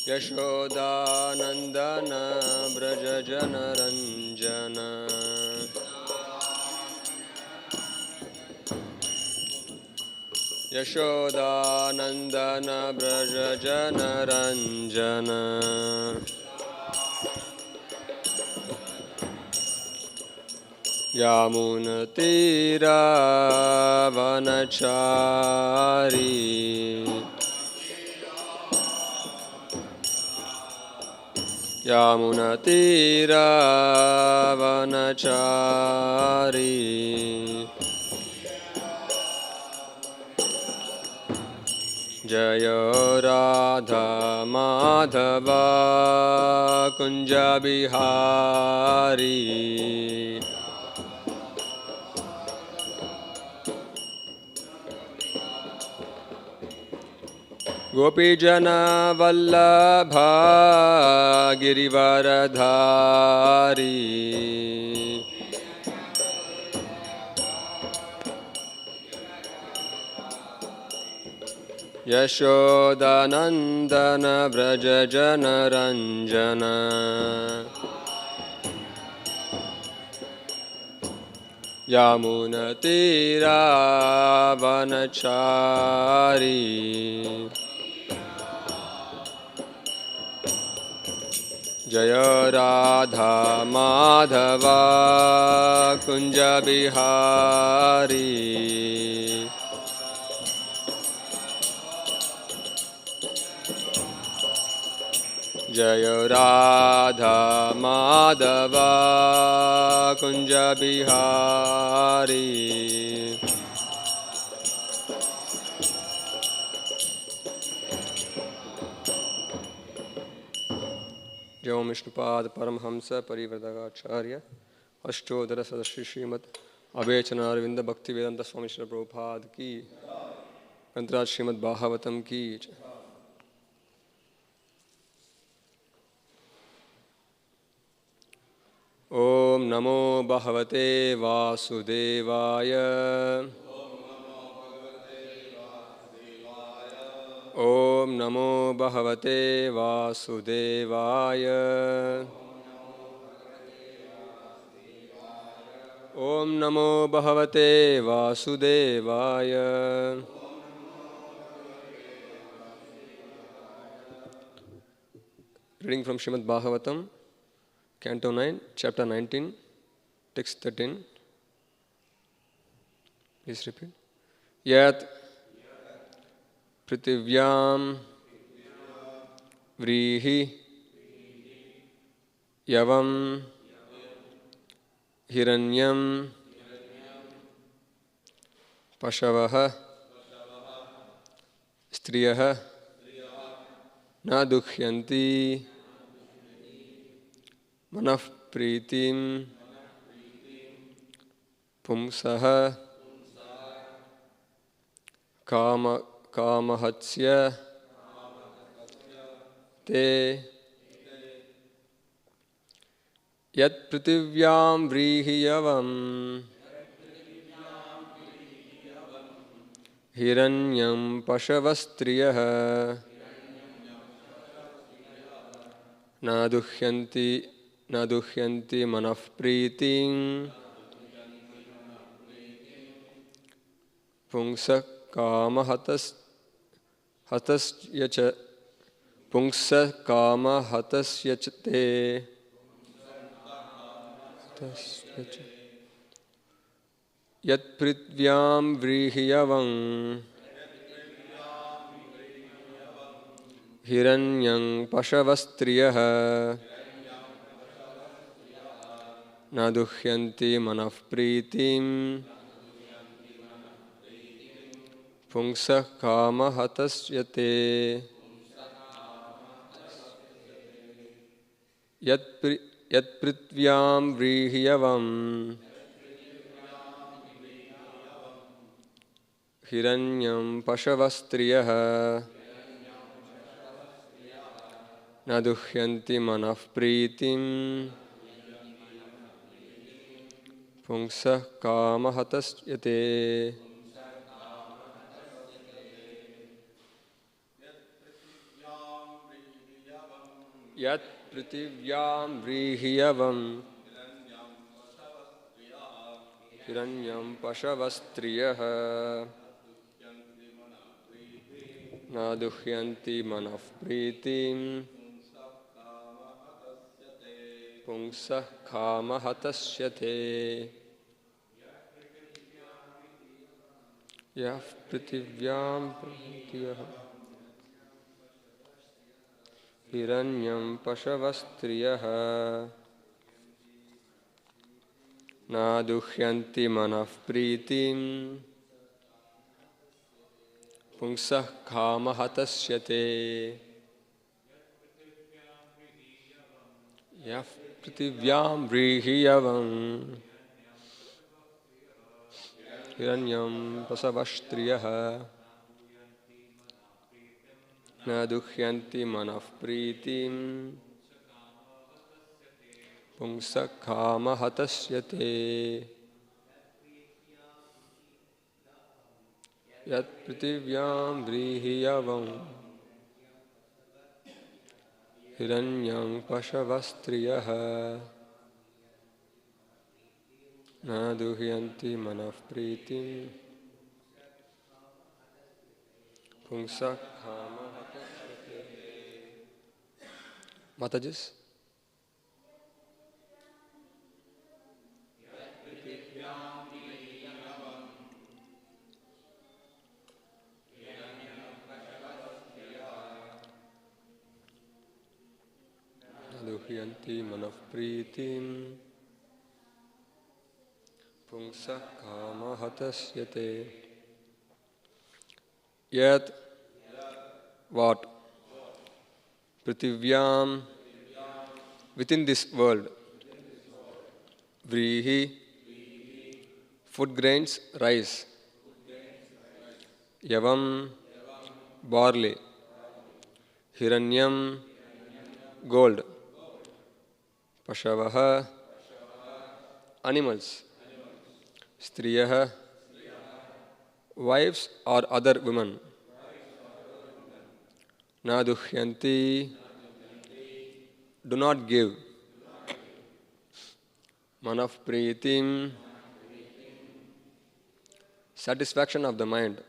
यशोदानन्दन व्रज जनरञ्जन यशोदानन्दन व्रज जनरञ्जन यामुनतीरावनचारी यामुनतीरावनचारी जय राधा माधव कुंज बिहारी गोपीजन वल्लभ गिरिवरधारी यशोदानन्दन व्रज जनरञ्जन यामुनतीरावनचारी जय राधा माधव कुंज बिहारी जय राधा माधव कुंज बिहारी जय ओम विष्णुपाद परमहंस परिव्रतकाचार्य अष्टोदर सदस्य श्रीमद अभयचनारविंद भक्ति वेदांत स्वामी श्री प्रभुपाद की ग्रंथराज श्रीमद भागवतम की ओम नमो भगवते वासुदेवाय ओम नमो भगवते वासुदेवाय ओम नमो भगवते वासुदेवाय Reading from Srimad Bhagavatam, Canto 9, Chapter 19, Text 13. Please repeat. Yat Pritivyam Vrihi Yavam Hiranyam Pashavaha Striyaha Na Dukhyanti Manaf Pritim Pumsaha Kamahatsya Te Yat Pritivyam Vrihiyavam Hiranyam Pashavastriyaha Naduhyanti Manafpriting Pungsa Kama Hatas Yacha Pungsa Kama Hatas Yachate Yat Pritvyam Vrihiyavam Hiranyam Pashavastriyaha Naduhyanti Manafpritim Pungsa Kama Hatasyate Yat Pritvyam Vrihiyavam Hiranyam Pashavastriyaha Naduhyanti Manafpritim Pungsa Kama Hatasyate Yat pritivyam vrihiyavam hiranyam pasavastriyaha naduhyanti manaf pritim pungsah kama hatasyate. Yah pritivyam vrihiyavam hiranyam pasavastriyaha naduhyanti manaf pritim pungsah kama hatasyate. Yah pritivyam vrihiyavam hiranyam pasavastriyaha naduhyanti manaf pritim pungsah kama hatasyate. Yat pritivyam vrihiyavam hiranyam pasavastriyaha naduhyanti manaf pritim pungsah kama hatasyate. Matajis? Naduhyanti manaf pritim pungsah kama hatasyate. Yat what? Pritivyam within this world. Vrihi food grains, rice. Yavam barley. Hiranyam gold. Pashavaha animals. Striyaha wives or other women. Naduhyanti do not give. Manaf pritim satisfaction of the mind.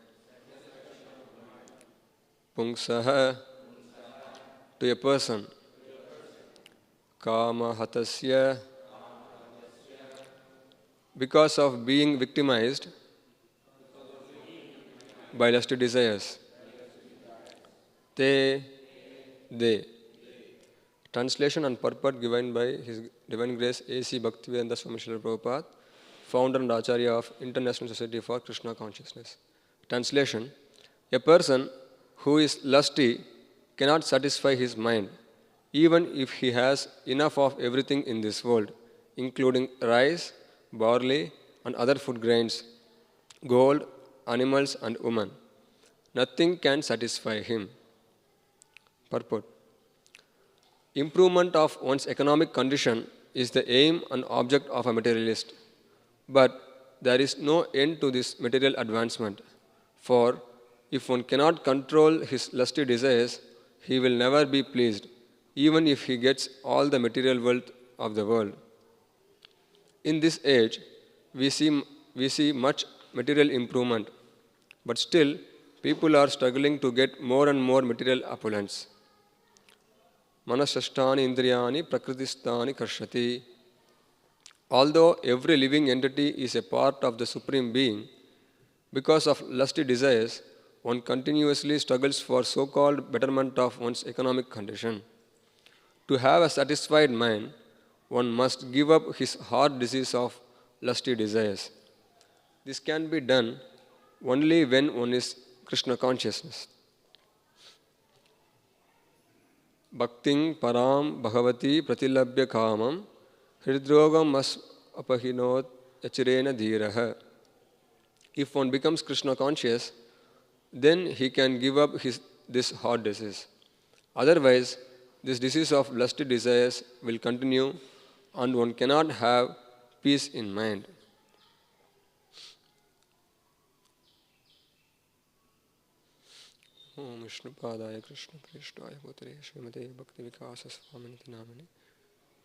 Pungsaha to a person. Kama hatasya because of being victimized by lusty desires. They. Translation and purport given by His Divine Grace A.C. Bhaktivedanta Swami Srila Prabhupada, founder and Acharya of International Society for Krishna Consciousness. Translation: a person who is lusty cannot satisfy his mind, even if he has enough of everything in this world, including rice, barley, and other food grains, gold, animals, and women. Nothing can satisfy him. Purport: improvement of one's economic condition is the aim and object of a materialist. But there is no end to this material advancement. For if one cannot control his lusty desires, he will never be pleased, even if he gets all the material wealth of the world. In this age, we see much material improvement, but still people are struggling to get more and more material opulence. Manasashtani indriyani prakritistani karshati. Although every living entity is a part of the Supreme Being, because of lusty desires, one continuously struggles for so-called betterment of one's economic condition. To have a satisfied mind, one must give up his hard disease of lusty desires. This can be done only when one is Krishna consciousness. Bhakting param bhagavati pratilabhya kamam hridrogam mas apahinot yachirena dhiraha. If one becomes Krishna conscious, then he can give up this hard disease. Otherwise, this disease of lusty desires will continue and one cannot have peace in mind. Om Vishnupadaya Krishna Prishthaya Bhutale Srimate Bhakti Vikasa Swaminiti Namani.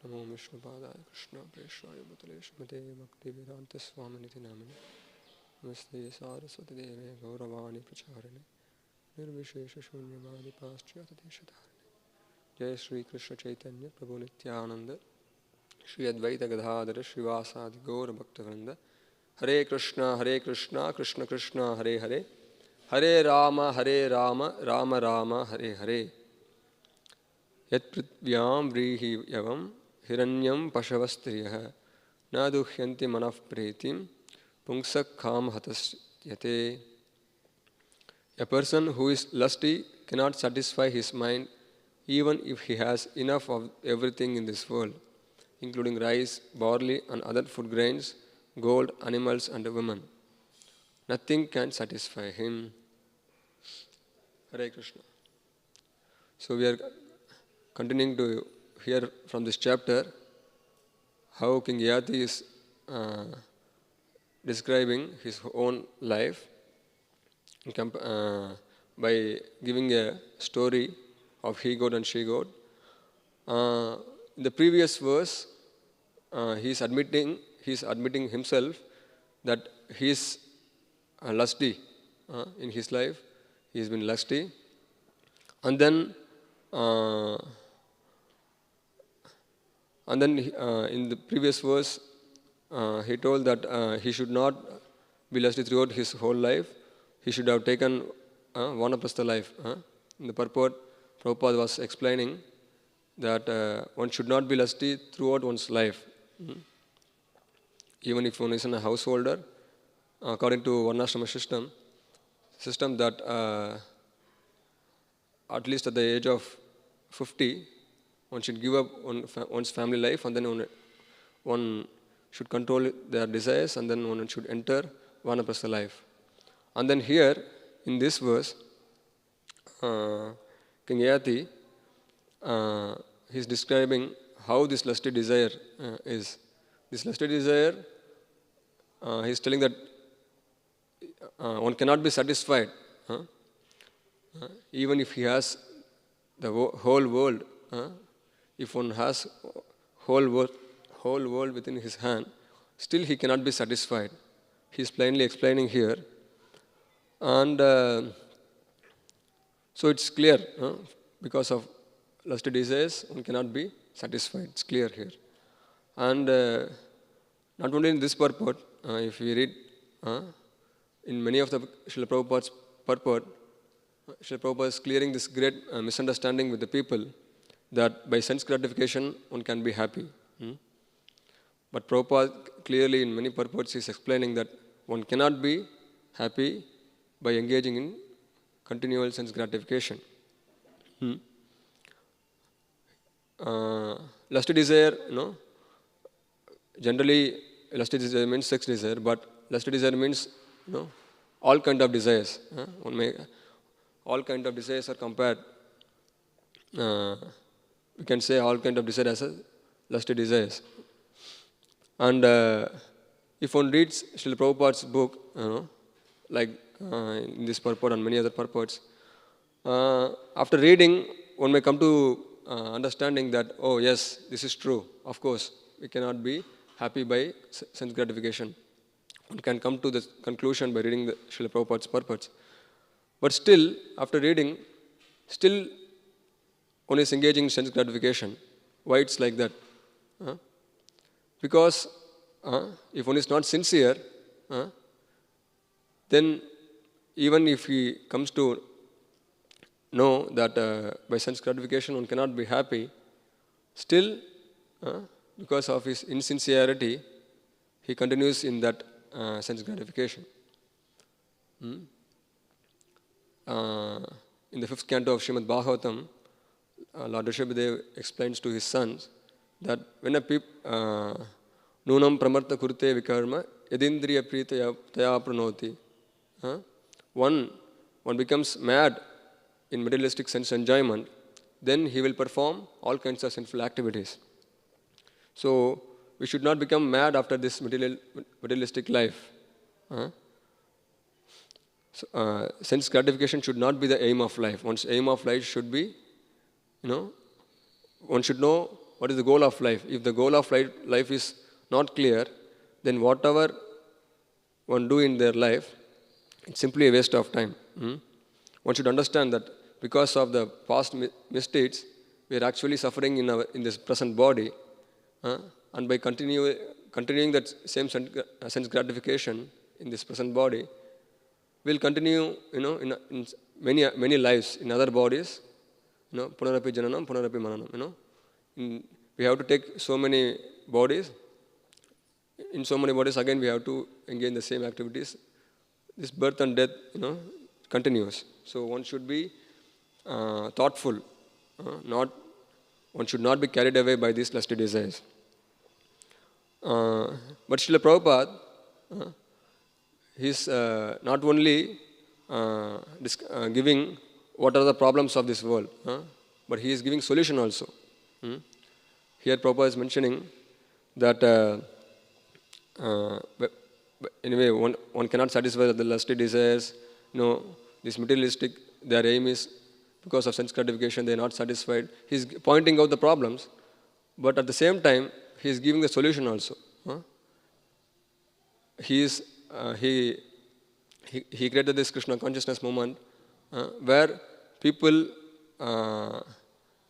Namo Vishnupadaya Krishna Prishthaya Bhutale Srimate Bhakti Vedanta Swaminiti Namani. Namaste Saraswati Deve Gauravani Pracharane Nirvishesha Shunyavadi Paschyata Deshatarane. Jai Shri Krishna Chaitanya Prabhu Nityananda Shri Advaita Gadadhara Srivasadi Gaura Bhaktavranda. Hare Krishna Krishna Krishna Hare Hare Hare Rama Rama Rama Hare Hare. Yat prithvyam vrihi yavam hiranyam pashavasтрiyah na duhyanti manah pretim pungsak kham hatasyate. A person who is lusty cannot satisfy his mind even if he has enough of everything in this world, including rice, barley and other food grains, gold, animals and women. Nothing can satisfy him. Hare Krishna. So we are continuing to hear from this chapter how King Yati is describing his own life by giving a story of he goat and she goat. In the previous verse, he is admitting himself that he is lusty in his life. He has been lusty, and then in the previous verse, he told that he should not be lusty throughout his whole life. He should have taken vanaprastha life. In the purport, Prabhupada was explaining that one should not be lusty throughout one's life. Even if one is a householder, according to Varnashrama system that at least at the age of 50, one should give up one's family life, and then one should control their desires, and then one should enter vanaprastha life. And then here, in this verse, King Yati, he is describing how this lusty desire is. This lusty desire, he is telling that one cannot be satisfied, even if he has the whole world. If one has whole world within his hand, still he cannot be satisfied. He is plainly explaining here, and so it's clear because of lusty desires, one cannot be satisfied. It's clear here, and not only in this purport. If we read in many of the Srila Prabhupada's purport, Srila Prabhupada is clearing this great misunderstanding with the people that by sense gratification one can be happy. But Prabhupada clearly in many purports is explaining that one cannot be happy by engaging in continual sense gratification. Lusty desire, generally lusty desire means sex desire, but lusty desire means all kind of desires. All kind of desires are compared. We can say all kind of desire as a lusty desires. And if one reads Srila Prabhupada's book, like in this purport and many other purports, after reading, one may come to understanding that, oh yes, this is true. Of course, we cannot be happy by sense gratification. One can come to the conclusion by reading the Srila Prabhupada's purports. But still, after reading, still one is engaging in sense gratification. Why it's like that? Because if one is not sincere, then even if he comes to know that by sense gratification one cannot be happy, still, because of his insincerity, he continues in that sense gratification. In the 5th canto of Srimad Bhagavatam, Lord Rishabhadev explains to his sons that when a nunam pramartha kurte vikarma yadindriya prita taya pranoti, one becomes mad in materialistic sense enjoyment, then he will perform all kinds of sinful activities. So we should not become mad after this materialistic life. So, sense gratification should not be the aim of life. One's aim of life should be, one should know what is the goal of life. If the goal of life is not clear, then whatever one do in their life, it's simply a waste of time. One should understand that because of the past mistakes, we are actually suffering in this present body, and by continuing that same sense gratification in this present body, we'll continue, in many lives in other bodies. Punarapi jananam, punarapi mananam. We have to take so many bodies. In so many bodies, again, we have to engage in the same activities. This birth and death, continues. So one should be thoughtful. One should not be carried away by these lusty desires. But Srila Prabhupada, he's not only giving what are the problems of this world, but he is giving solution also. Here Prabhupada is mentioning that anyway, one cannot satisfy the lusty desires. This materialistic, their aim is because of sense gratification, they are not satisfied. He is pointing out the problems, but at the same time, he is giving the solution also. He created this Krishna consciousness movement where people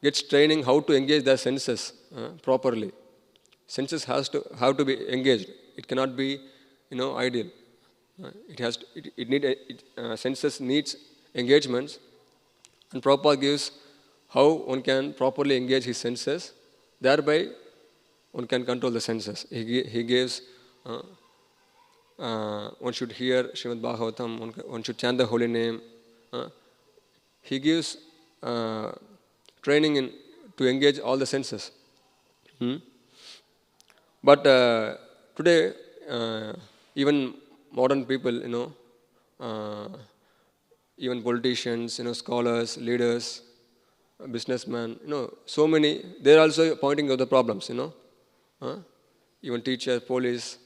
gets training how to engage their senses properly. Senses have to be engaged. It cannot be, ideal. Senses needs engagements, and Prabhupada gives how one can properly engage his senses. Thereby, one can control the senses. He gives. One should hear Srimad Bhagavatam. One should chant the holy name. He gives training to engage all the senses. But today, even modern people, even politicians, scholars, leaders, businessmen, so many, they're also pointing out the problems, even teachers, police.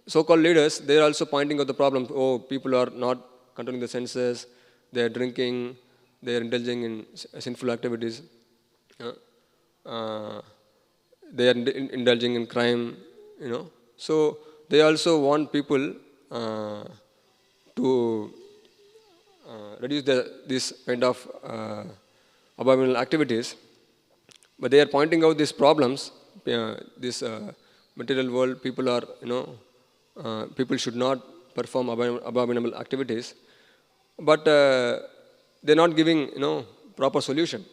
So-called leaders, they're also pointing out the problems. Oh, people are not controlling the senses, they're drinking, they're indulging in sinful activities. They are indulging in crime, So they also want people to reduce this kind of abominable activities. But they are pointing out these problems. This material world, people are, people should not perform abominable activities. But they're not giving, proper solution.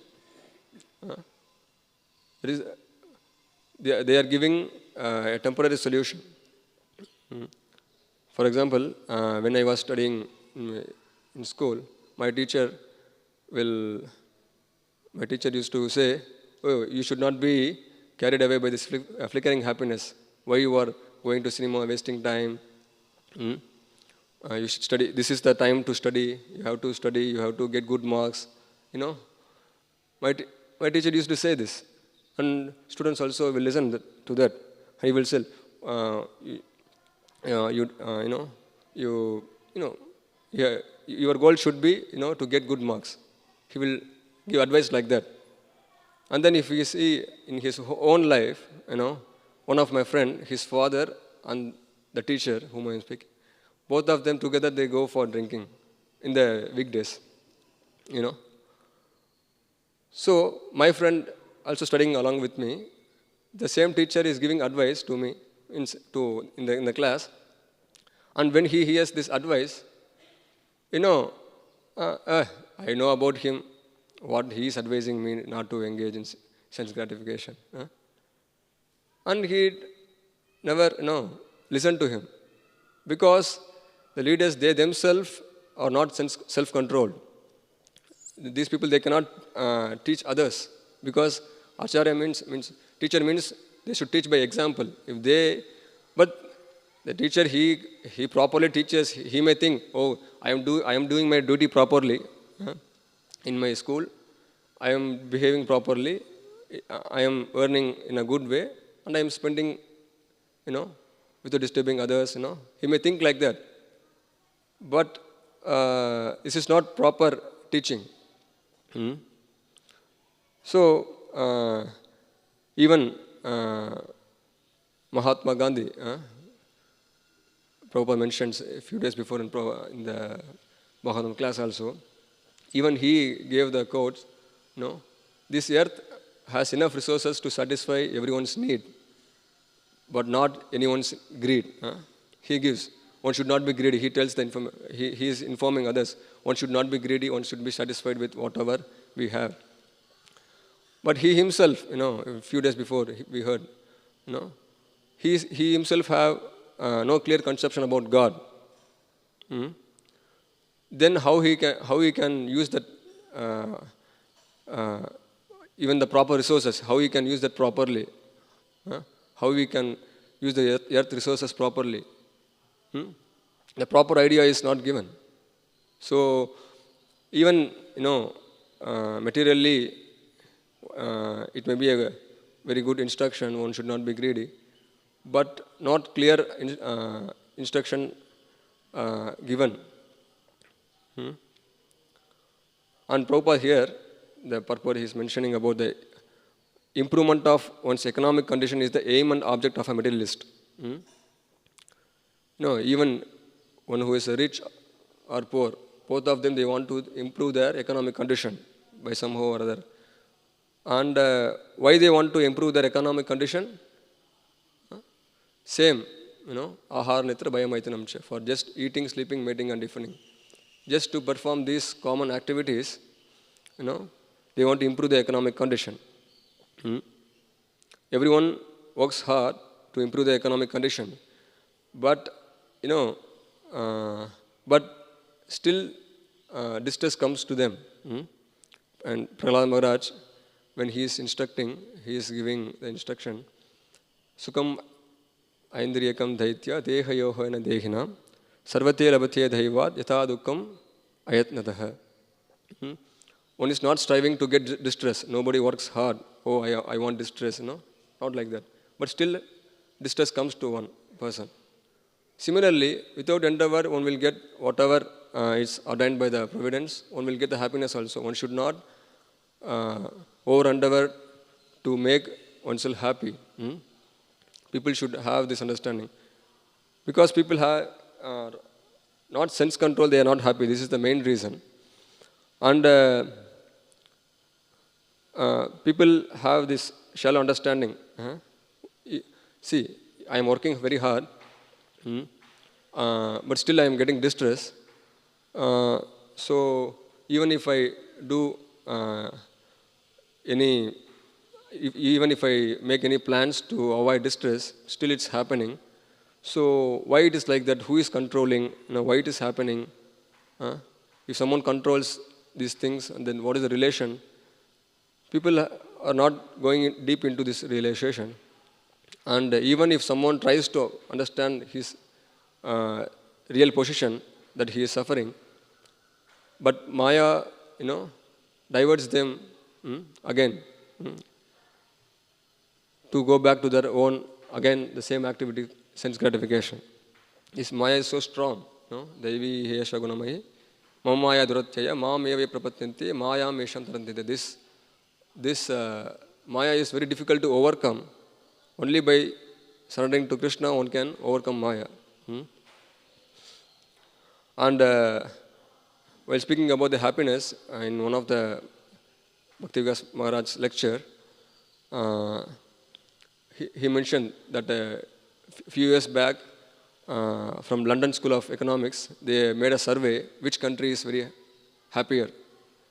They are giving a temporary solution. For example, when I was studying in school, my teacher used to say, "Oh, you should not be carried away by this flickering happiness. Why you are going to cinema, wasting time? You should study. This is the time to study. You have to study. You have to get good marks. My teacher used to say this, and students also will listen to that. He will say, your goal should be, to get good marks. He will give advice like that. And then if we see in his own life, one of my friend, his father and the teacher whom I am speaking, both of them together, they go for drinking in the weekdays, So my friend also studying along with me, the same teacher is giving advice to me in the class. And when he hears this advice, I know about him, what he is advising me not to engage in sense gratification. And he never, listen to him. Because the leaders, they themselves are not self-controlled. These people, they cannot teach others. Because Acharya means teacher means they should teach by example. But the teacher, he properly teaches. He may think, oh, I am doing my duty properly in my school. I am behaving properly. I am earning in a good way, and I am spending, without disturbing others. He may think like that. But this is not proper teaching. So, even Mahatma Gandhi, Prabhupada mentions a few days before in the Bhagavatam class also, even he gave the quotes, this earth has enough resources to satisfy everyone's need, but not anyone's greed. He gives. One should not be greedy. He tells he is informing others. One should not be greedy. One should be satisfied with whatever we have. But he himself, a few days before we heard, he himself have no clear conception about God. Then how he can use that even the proper resources, how he can use that properly, how we can use the earth resources properly. The proper idea is not given. So even materially it may be a very good instruction. One should not be greedy, but not clear instruction given. And Prabhupada here, the purport he is mentioning about the improvement of one's economic condition is the aim and object of a materialist. Even one who is rich or poor, both of them, they want to improve their economic condition by somehow or other. And why they want to improve their economic condition? Same, ahar nitra bhayamaitanamcha, for just eating, sleeping, mating and deafening. Just to perform these common activities, they want to improve the economic condition. Everyone works hard to improve the economic condition, but but still distress comes to them. And Prahlad Maharaj, when he is instructing, he is giving the instruction, Sukam Aindriyakam Daitya Dehayohana Dehinam Sarvate Labate Daivat Yatha Dukkam Ayatnataha. One is not striving to get distress. Nobody works hard. Oh, I want distress, not like that. But still, distress comes to one person. Similarly, without endeavor, one will get whatever is ordained by the providence. One will get the happiness also. One should not over endeavor to make oneself happy. People should have this understanding. Because people have not sense control, they are not happy. This is the main reason. And people have this shallow understanding. See, I am working very hard, but still I am getting distress. So even if I do even if I make any plans to avoid distress, still it's happening. So why it is like that? Who is controlling? Why it is happening? If someone controls these things, then what is the relation? People are not going deep into this realization. And even if someone tries to understand his real position, that he is suffering, but Maya, diverts them again to go back to their own, again, the same activity, sense gratification. This Maya is so strong. Devi hesha gunamahi, mamaya duratyaya, mameva prapatyante, maya mesham tarantite. This Maya is very difficult to overcome. Only by surrendering to Krishna, one can overcome Maya. And while speaking about the happiness, in one of the Bhaktivikas Maharaj's lecture, he mentioned that a few years back, from London School of Economics, they made a survey which country is very happier,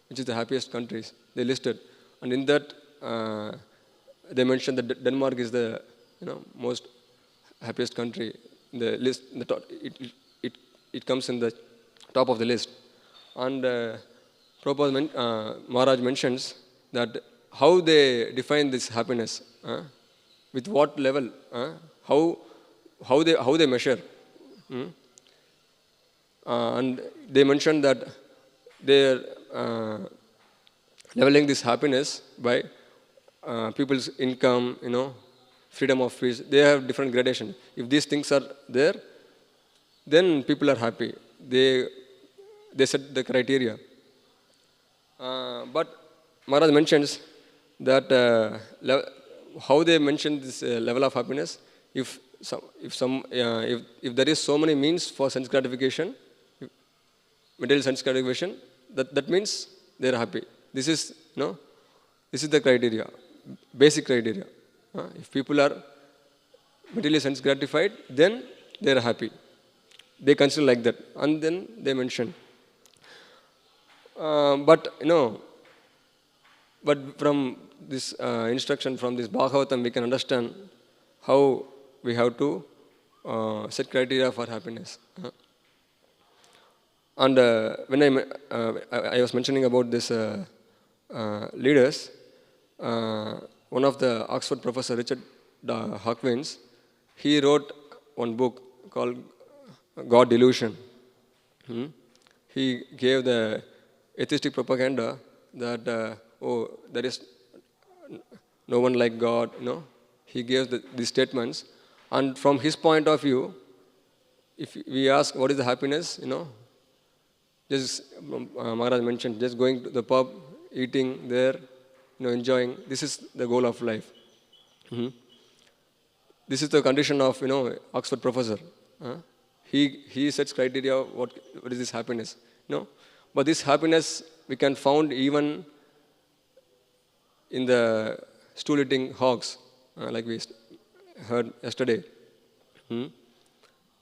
which is the happiest countries. They listed, and in that they mentioned that Denmark is the most happiest country in the list. In the top, it comes in the top of the list. And Prabhupada Maharaj mentions that how they define this happiness, with what level, how they measure. And they mentioned that they are leveling this happiness by people's income, freedom of speech. They have different gradation. If these things are there, then people are happy. they set the criteria. But Maharaj mentions that how they mention this level of happiness. If there is so many means for sense gratification, material sense gratification, that means they are happy. This is this is the criteria, basic criteria. If people are materially sense gratified, then they are happy. They consider like that, and then they mention. But from this instruction, from this Bhagavatam, we can understand how we have to set criteria for happiness. And when I was mentioning about this leaders, one of the Oxford professor, Richard Hawkins, he wrote one book called God Delusion. He gave the atheistic propaganda that there is no one like God. He gave these statements, and from his point of view, if we ask what is the happiness, just Maharaj mentioned, just going to the pub, eating there, enjoying. This is the goal of life. This is the condition of Oxford professor. He sets criteria. What is this happiness? But this happiness we can found even in the stool-eating hogs, like we heard yesterday.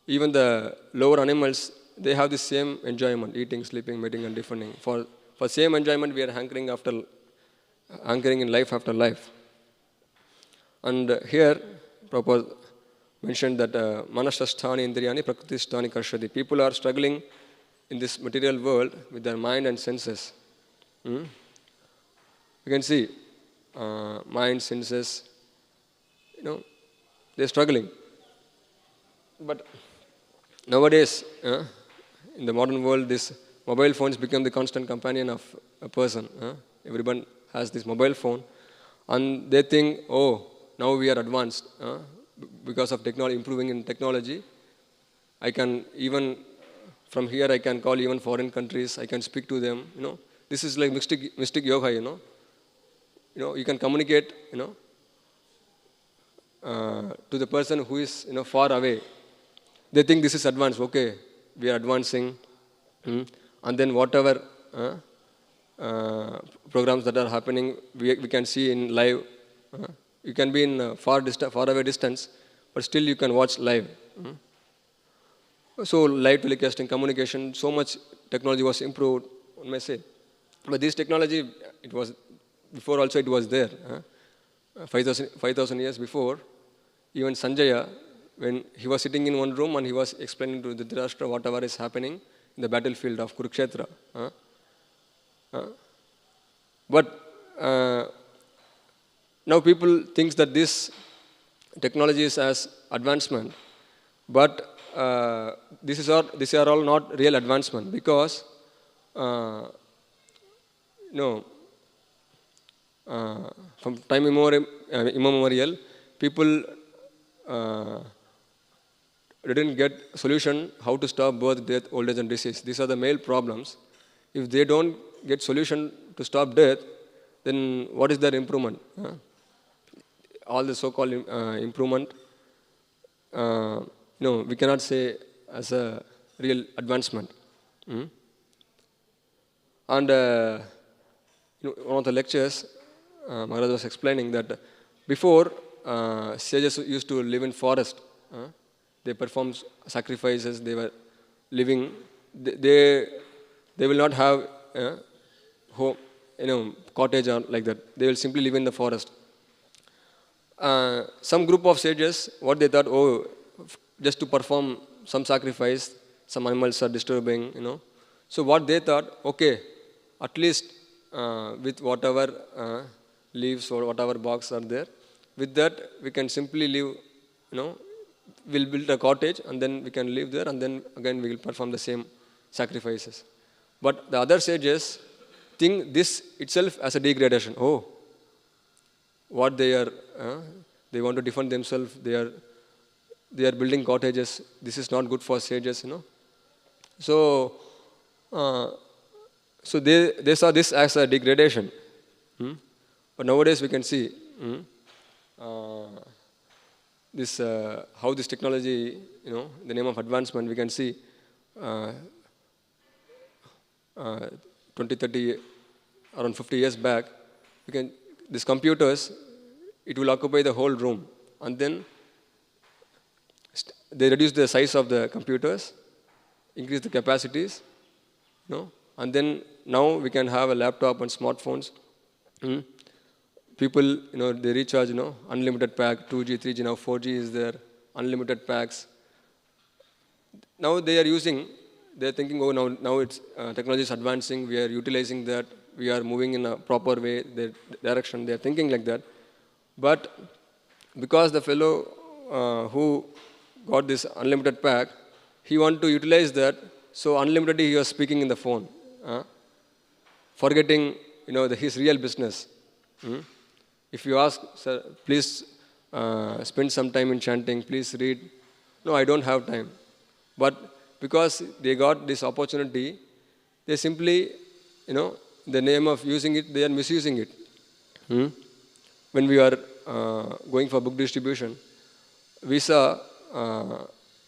Even the lower animals, they have the same enjoyment: eating, sleeping, mating, and defending. For same enjoyment, we are hankering in life after life. And here, Prabhupada mentioned that manasasthani indriyani prakritisthani karshati. People are struggling in this material world with their mind and senses. You can see mind, senses, they're struggling. But nowadays, in the modern world, this mobile phones become the constant companion of a person. Everyone has this mobile phone, and they think, now we are advanced. Because of technology, improving in technology, I can even, from here I can call even foreign countries, I can speak to them. This is like mystic yoga, you can communicate, to the person who is, far away. They think this is advanced. Okay, we are advancing, and then whatever programs that are happening, we can see in live. You can be in far away distance, but still you can watch live. So live telecasting, communication, so much technology was improved, one may say. But this technology, it was before also it was there. 5,000 years before, even Sanjaya, when he was sitting in one room and he was explaining to Dhritarashtra whatever is happening in the battlefield of Kurukshetra. But now people think that this technology is as advancement, but these are all not real advancement, because from time immemorial, people didn't get solution how to stop birth, death, old age, and disease. These are the male problems. If they don't get solution to stop death, then what is their improvement? All the so-called improvement, we cannot say as a real advancement. And one of the lectures, Maharaj was explaining that before, sages used to live in forest. They performed sacrifices. They were living. They will not have home, cottage or like that. They will simply live in the forest. Some group of sages, what they thought, just to perform some sacrifice, some animals are disturbing, So what they thought, okay, at least with whatever leaves or whatever box are there, with that we can simply live, we'll build a cottage and then we can live there, and then again we will perform the same sacrifices. But the other sages think this itself as a degradation. What they are, they want to defend themselves, they are building cottages. This is not good for sages, So, uh, so they saw this as a degradation. Hmm? But nowadays we can see this how this technology, in the name of advancement, we can see uh, 20, 30, around 50 years back, we can these computers, it will occupy the whole room, and then they reduce the size of the computers, increase the capacities, and then now we can have a laptop and smartphones. Hmm? People, they recharge, unlimited pack, 2G, 3G, now 4G is there, unlimited packs. Now they are using, they're thinking, oh, now it's technology is advancing, we are utilizing that, we are moving in a proper way, the direction, they're thinking like that. But because the fellow who got this unlimited pack, he wanted to utilize that, so unlimitedly he was speaking in the phone, forgetting, his real business. Hmm? If you ask, sir, please spend some time in chanting, please read. No, I don't have time. But because they got this opportunity, they simply, in the name of using it, they are misusing it. Hmm? When we are going for book distribution, we saw,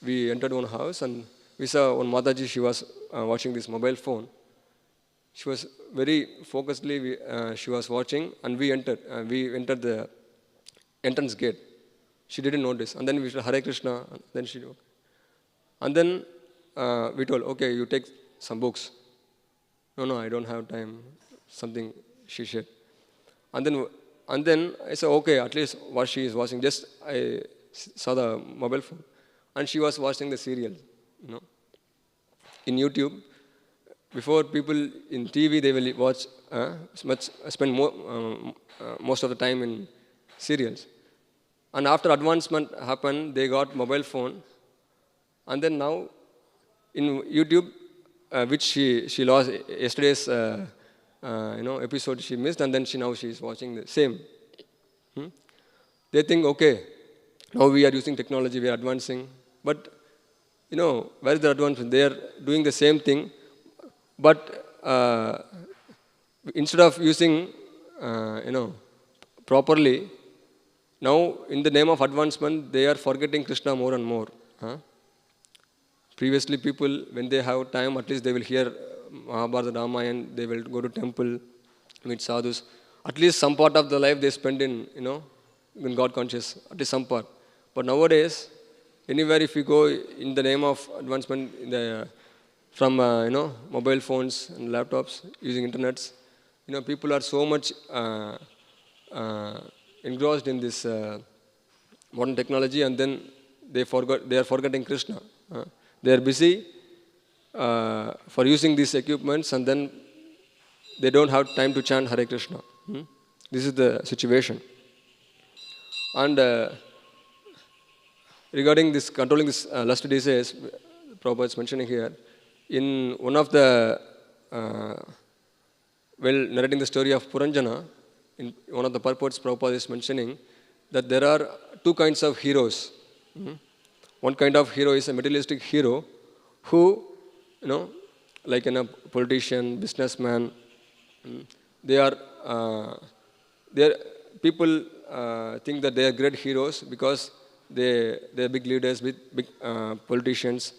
we entered one house and we saw one Mataji, she was watching this mobile phone. She was very focusedly, she was watching, and we entered the entrance gate. She didn't notice. And then we said, Hare Krishna, and then she, and then we told, okay, you take some books. No, I don't have time. Something she said. And then I said, okay, at least what she is watching. Just I saw the mobile phone, and she was watching the serial. In YouTube, before people in TV, they will watch spend most of the time in serials. And after advancement happened, they got mobile phone, and then now in YouTube, which she lost yesterday's episode she missed, and then now she is watching the same. They think, okay, now we are using technology, we are advancing, but where is the advancement? They are doing the same thing, but instead of using properly, now in the name of advancement, they are forgetting Krishna more and more. Previously, people, when they have time, at least they will hear Mahabharata, Ramayana, they will go to temple, meet sadhus. At least some part of the life they spend in God conscious, at least some part. But nowadays, anywhere if you go in the name of advancement, from mobile phones and laptops, using internets, people are so much engrossed in this modern technology, and then they are forgetting Krishna. They are busy for using these equipments, and then they don't have time to chant Hare Krishna. This is the situation. And regarding this controlling this lust desires, Prabhupada is mentioning here, in one of the narrating the story of Puranjana, in one of the purports, Prabhupada is mentioning that there are two kinds of heroes. One kind of hero is a materialistic hero who, like a politician, businessman, they are people think that they are great heroes because they are big leaders, big politicians,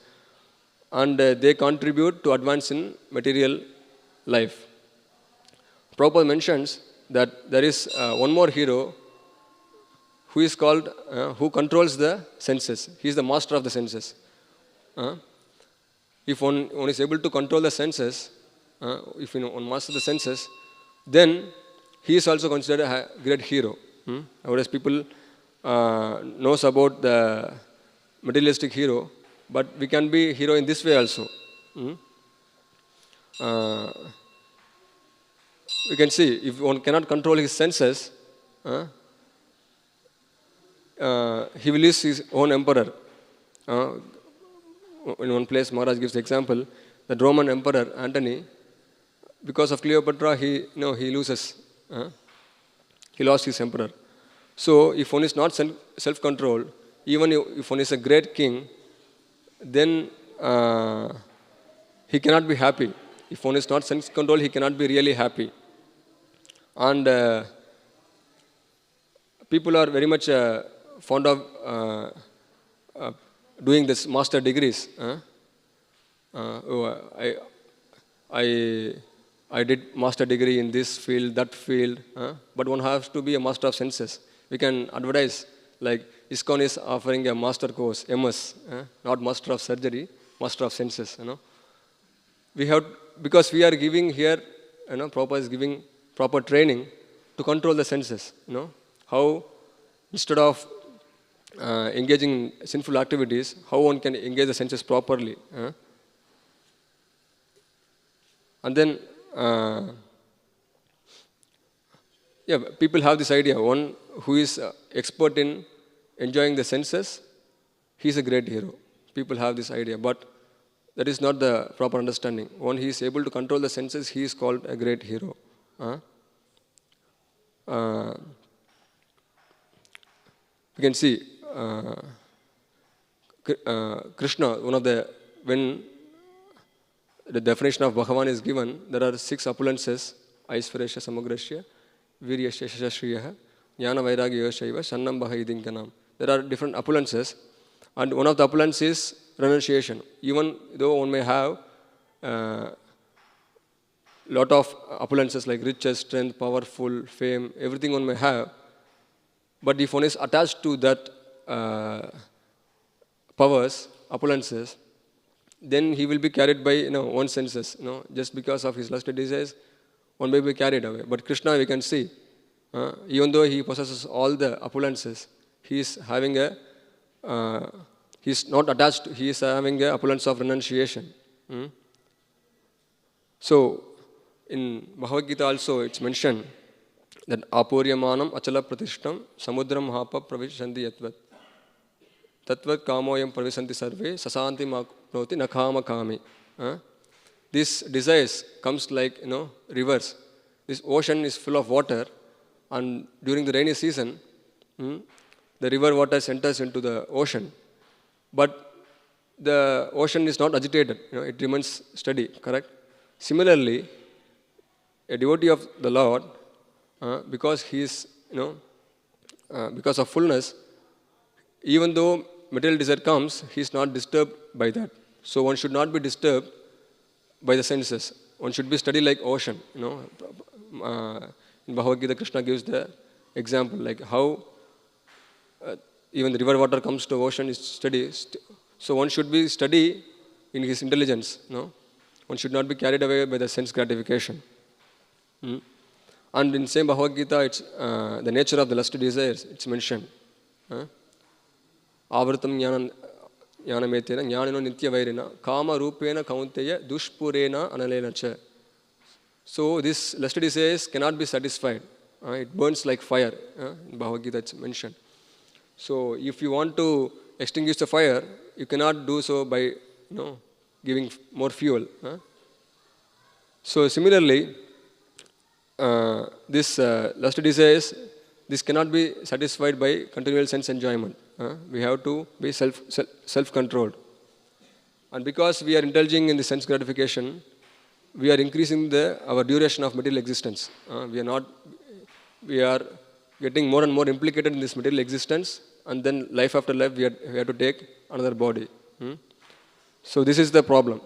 and they contribute to advance in material life. Prabhupada mentions that there is one more hero who is called, who controls the senses. He is the master of the senses. If one is able to control the senses, if one masters the senses, then he is also considered a great hero. Nowadays people knows about the materialistic hero, but we can be a hero in this way also. We can see, if one cannot control his senses, he will lose his own emperor. In one place, Maharaj gives the example that Roman Emperor Antony, because of Cleopatra, he loses. He lost his emperor. So, if one is not self-controlled, even if one is a great king, then he cannot be happy. If one is not sense control, he cannot be really happy. And people are very much fond of doing this master degrees. Oh, I did master degree in this field, that field, but one has to be a master of senses. We can advertise like ISKCON is offering a master course, MS, not master of surgery, master of senses. We have, because we are giving here, Prabhupada is giving proper training to control the senses. How instead of engaging in sinful activities, how one can engage the senses properly. And then, people have this idea. One who is expert in enjoying the senses, he is a great hero. People have this idea, but that is not the proper understanding. One who is able to control the senses, he is called a great hero. You can see Krishna, when the definition of Bhagavan is given, there are 6 opulences: Aishvaresya Samagrasya, Viryasya Shashashriyaha, Jnana Vairagya Shaiva, Shannam Bhaha Idinkanam. There are different opulences, and one of the opulences is renunciation. Even though one may have lot of opulences like riches, strength, powerful, fame, everything one may have, but if one is attached to that powers, opulences, then he will be carried by one's senses. Just because of his lusty desires, one may be carried away. But Krishna, we can see, even though he possesses all the opulences, he is having he is not attached. He is having a opulence of renunciation. So, in Bhagavad Gita also, it's mentioned that apuryamanam achala pratishtam samudram hapa pravishanti yatvat tatvat kamoyam pravisanti sarve sasanti maknoti nakama kami. This desires comes like rivers. This ocean is full of water, and during the rainy season, the river water enters into the ocean, but the ocean is not agitated. It remains steady. Correct. Similarly, a devotee of the Lord, because he is, because of fullness, even though material desire comes, he is not disturbed by that. So one should not be disturbed by the senses. One should be steady like ocean. In Bhagavad Gita, Krishna gives the example like how even the river water comes to ocean is steady. So one should be steady in his intelligence. One should not be carried away by the sense gratification. And in same Bhagavad Gita, it's the nature of the lusty desires. It's mentioned. Avritam jnanametena jnanino nitya vairina kama rupena kaunteya dushpurena analena cha. So this lusty desires cannot be satisfied. It burns like fire. In Bhagavad Gita, it's mentioned. So if you want to extinguish the fire, you cannot do so by giving more fuel. So similarly, this lusty desires, this cannot be satisfied by continual sense enjoyment. We have to be self-controlled. And because we are indulging in the sense gratification, we are increasing our duration of material existence. We are getting more and more implicated in this material existence, and then life after life we have to take another body. So this is the problem.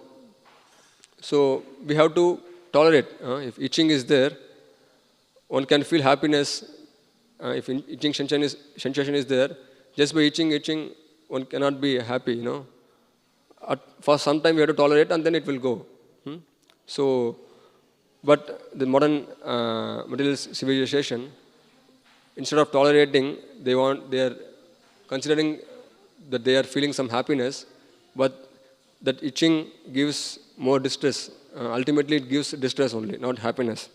So we have to tolerate. If itching is there, one can feel happiness. If itching sensation is there, just by itching, one cannot be happy. For some time we have to tolerate, and then it will go. So, but the modern material civilization, instead of tolerating, they are considering that they are feeling some happiness, but that itching gives more distress. Ultimately, it gives distress only, not happiness.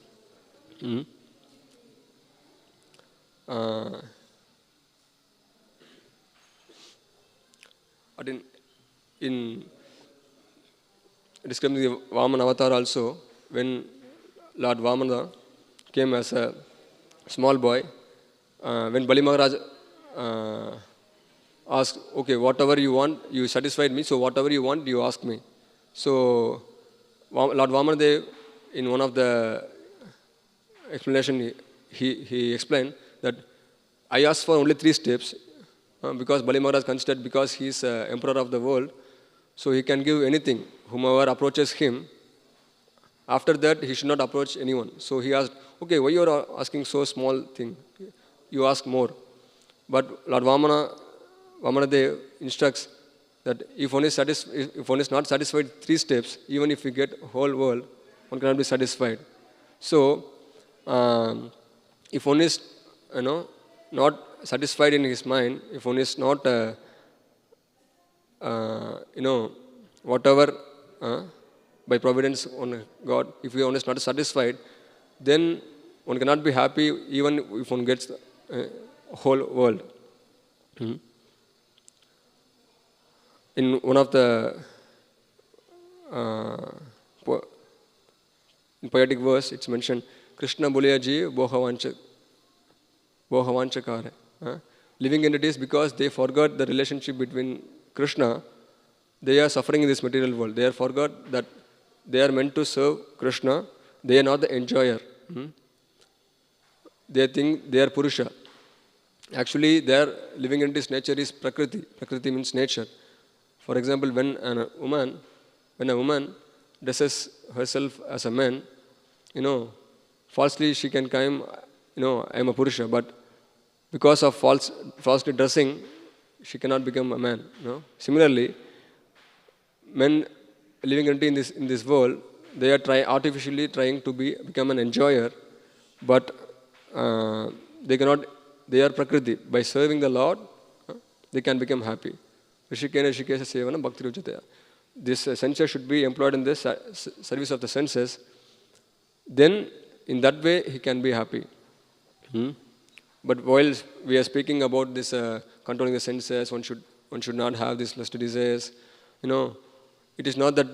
In describing the Vamana avatar also, when Lord Vamana came as a small boy, when Bali Maharaj asked, okay, whatever you want, you satisfied me, so whatever you want, you ask me. So Lord Vamanadev, in one of the explanation, he explained that I asked for only 3 steps because Bali Maharaj considered because he is emperor of the world, so he can give anything, whomever approaches him. After that, he should not approach anyone. So he asked, okay, why you are asking so small thing? You ask more. But Lord Vamanadev instructs that if one is not satisfied 3 steps, even if we get whole world, one cannot be satisfied. So, if one is, not satisfied in his mind, if one is not, whatever, by providence on God, if one is not satisfied, then one cannot be happy even if one gets the whole world. In one of the in poetic verse, it's mentioned, Krishna Buliya Ji Bohavanchakare. Living entities, because they forgot the relationship between Krishna, they are suffering in this material world. They are forgot that they are meant to serve Krishna. They are not the enjoyer. They think they are Purusha. Actually, their living entity's nature is Prakriti. Prakriti means nature. For example, when a woman dresses herself as a man, falsely she can claim, I am a Purusha, but because of falsely dressing, she cannot become a man. Similarly, men living entity in this world, they are artificially trying to become an enjoyer, but they cannot. They are Prakriti. By serving the Lord, they can become happy. Rishikesha Sevana Bhakti Rujataya. This senses should be employed in the service of the senses. Then, in that way, he can be happy. But while we are speaking about this controlling the senses, one should not have these lusty desires. It is not that,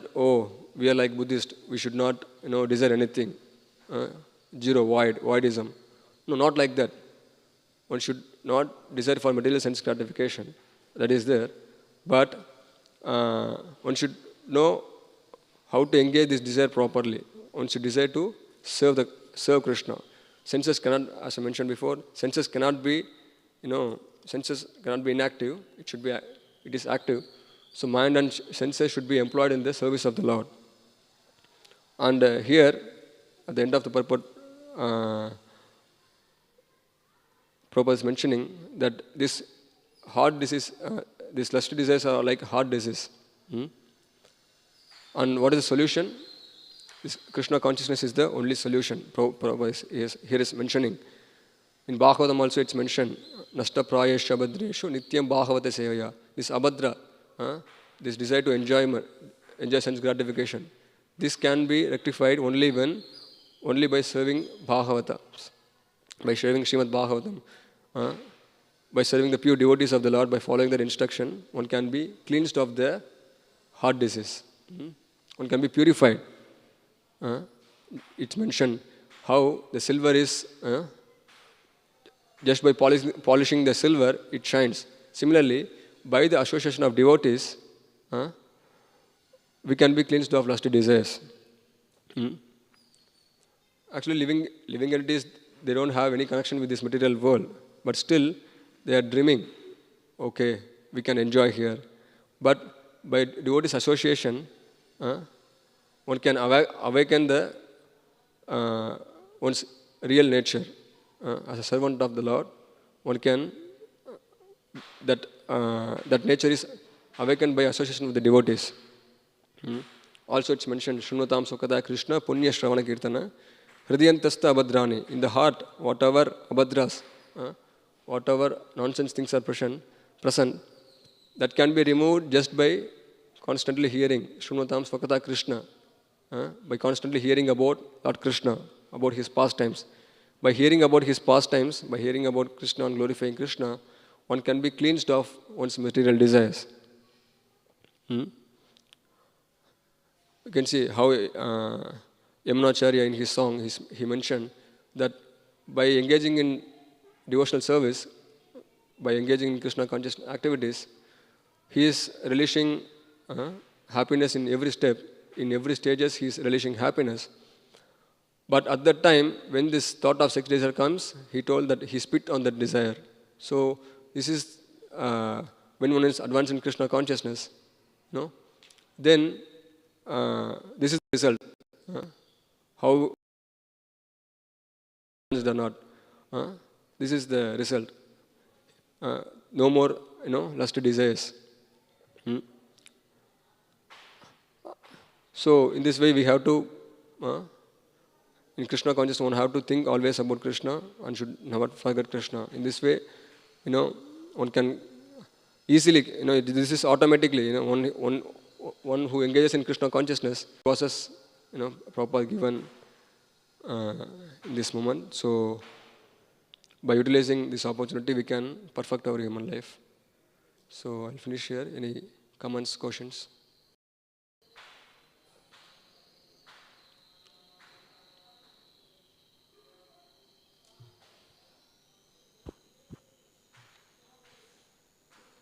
we are like Buddhist, we should not, desire anything. Zero, voidism. No, not like that. One should not desire for material sense gratification. That is there. But one should know how to engage this desire properly. One should desire to serve Krishna. Senses cannot, as I mentioned before, senses cannot be inactive. It is active. So mind and senses should be employed in the service of the Lord. And here, at the end of the purport, Prabhupada is mentioning that this heart disease, these lusty desires are like heart disease. And what is the solution? This Krishna consciousness is the only solution. Prabhupada here is mentioning. In Bhagavatam also it's mentioned, Nasta prayesha abhadreshu nityam bhagavata sevaya. This abhadra, this desire to enjoy sense gratification, this can be rectified only by serving Bhagavata, by serving Srimad Bhagavatam, by serving the pure devotees of the Lord, by following their instruction, one can be cleansed of the heart disease. One can be purified. It's mentioned how the silver is, just by polishing the silver, it shines. Similarly, by the association of devotees, we can be cleansed of lusty desires. Actually, living entities, they don't have any connection with this material world, but still they are dreaming, okay, we can enjoy here. But by devotees association, one can awaken one's real nature. As a servant of the Lord, one can, that nature is awakened by association with the devotees. Also it's mentioned, Shrunatam Sukada Krishna Punya Shravana Kirtana Hridayantasta Abhadrani. In the heart, whatever abhadras, whatever nonsense things are present, that can be removed just by constantly hearing Shrunatam Sukada Krishna, by constantly hearing about Lord Krishna, about his pastimes. By hearing about his pastimes, by hearing about Krishna and glorifying Krishna, one can be cleansed of one's material desires. You can see how Yamunacharya in his song, he mentioned that by engaging in devotional service, by engaging in Krishna conscious activities, he is relishing happiness in every step, in every stages he is relishing happiness. But at that time, when this thought of sex desire comes, he told that he spit on that desire. So this is when one is advanced in Krishna consciousness, no? Then this is the result. How or not? This is the result. No more, lust desires. Hmm? So in this way, we have to. In Krishna consciousness, one have to think always about Krishna and should never forget Krishna. In this way, one can easily, this is automatically, one who engages in Krishna consciousness, process, proper given in this moment. So, by utilizing this opportunity, we can perfect our human life. So, I'll finish here. Any comments, questions?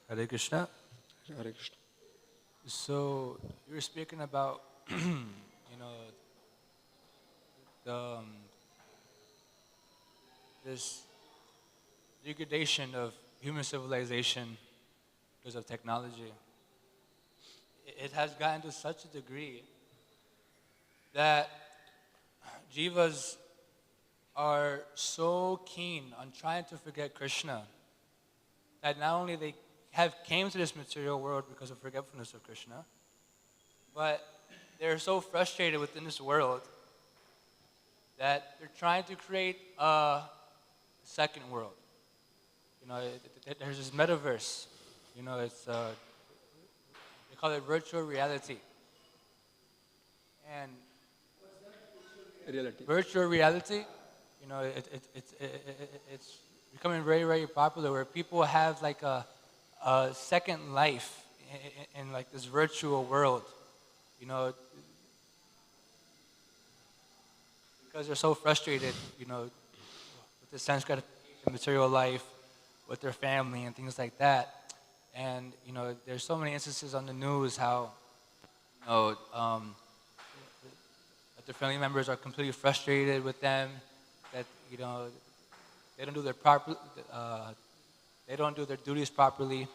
Hare Krishna. Hare Krishna. So you were speaking about, the, this degradation of human civilization because of technology. It has gotten to such a degree that jivas are so keen on trying to forget Krishna that not only they have came to this material world because of forgetfulness of Krishna, but they're so frustrated within this world that they're trying to create a second world. There's this metaverse. It's they call it virtual reality. And virtual reality, it's becoming very, very popular, where people have like a second life in like this virtual world, because they're so frustrated, with the sense gratification, material life, with their family and things like that. And there's so many instances on the news how that their family members are completely frustrated with them, that they don't do their they don't do their duties properly.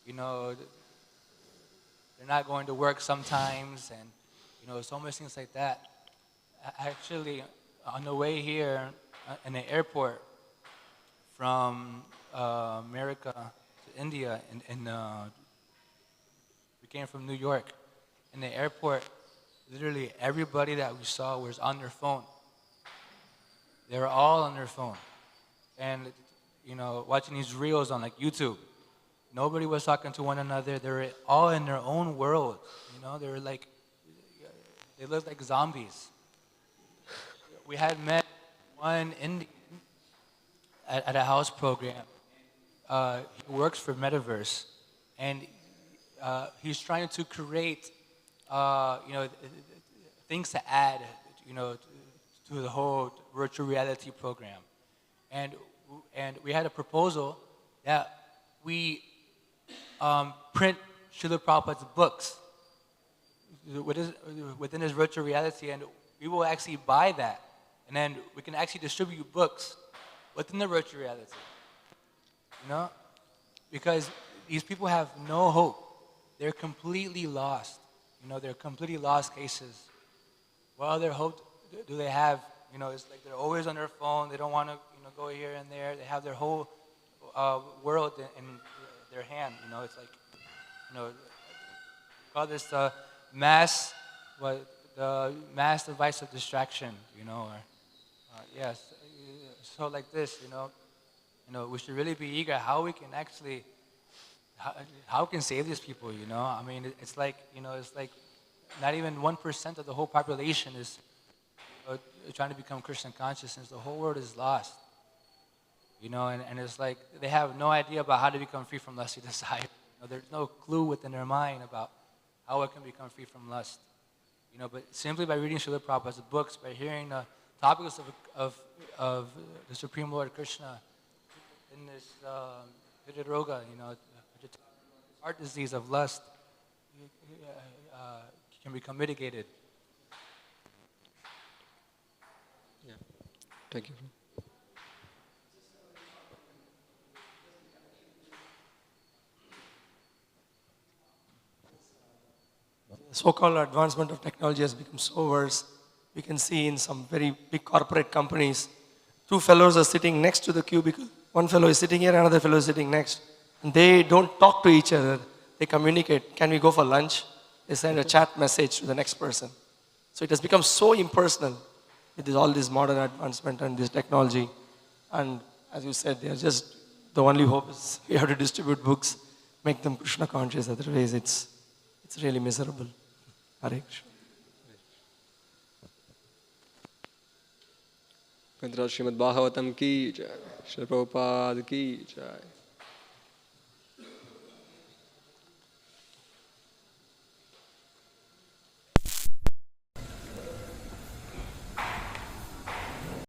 They're not going to work sometimes, and so many things like that. Actually, on the way here in the airport from America to India, we came from New York. In the airport, literally everybody that we saw was on their phone. They were all on their phone, and watching these reels on like YouTube. Nobody was talking to one another. They were all in their own world. They were like, they looked like zombies. We had met one Indian at a house program. He works for Metaverse, and he's trying to create, things to add, to the whole virtual reality program. And we had a proposal that we print Srila Prabhupada's books within his virtual reality, and we will actually buy that, and then we can actually distribute books within the virtual reality. Because these people have no hope. They're completely lost. They're completely lost cases. What other hope do they have? It's like they're always on their phone. They don't want to, go here and there. They have their whole world in their hand. It's like, call this the mass device of distraction. Yes. So like this, we should really be eager how we can actually, how we can save these people. I mean, it's like, it's like not even 1% of the whole population is trying to become Christian consciousness. The whole world is lost. And it's like they have no idea about how to become free from lusty desire. There's no clue within their mind about how it can become free from lust. But simply by reading Srila Prabhupada's books, by hearing the topics of the Supreme Lord Krishna in this Hridaroga, heart disease of lust, can become mitigated. Yeah. Thank you. So-called advancement of technology has become so worse. We can see in some very big corporate companies, two fellows are sitting next to the cubicle. One fellow is sitting here, another fellow is sitting next. And they don't talk to each other. They communicate. Can we go for lunch? They send a chat message to the next person. So it has become so impersonal with all this modern advancement and this technology. And as you said, they are just, the only hope is we have to distribute books, make them Krishna conscious. Otherwise, it's really miserable. Hare Krishna. Grantharaj Srimad Bhagavatam ki jai. Srila Prabhupada ki jai.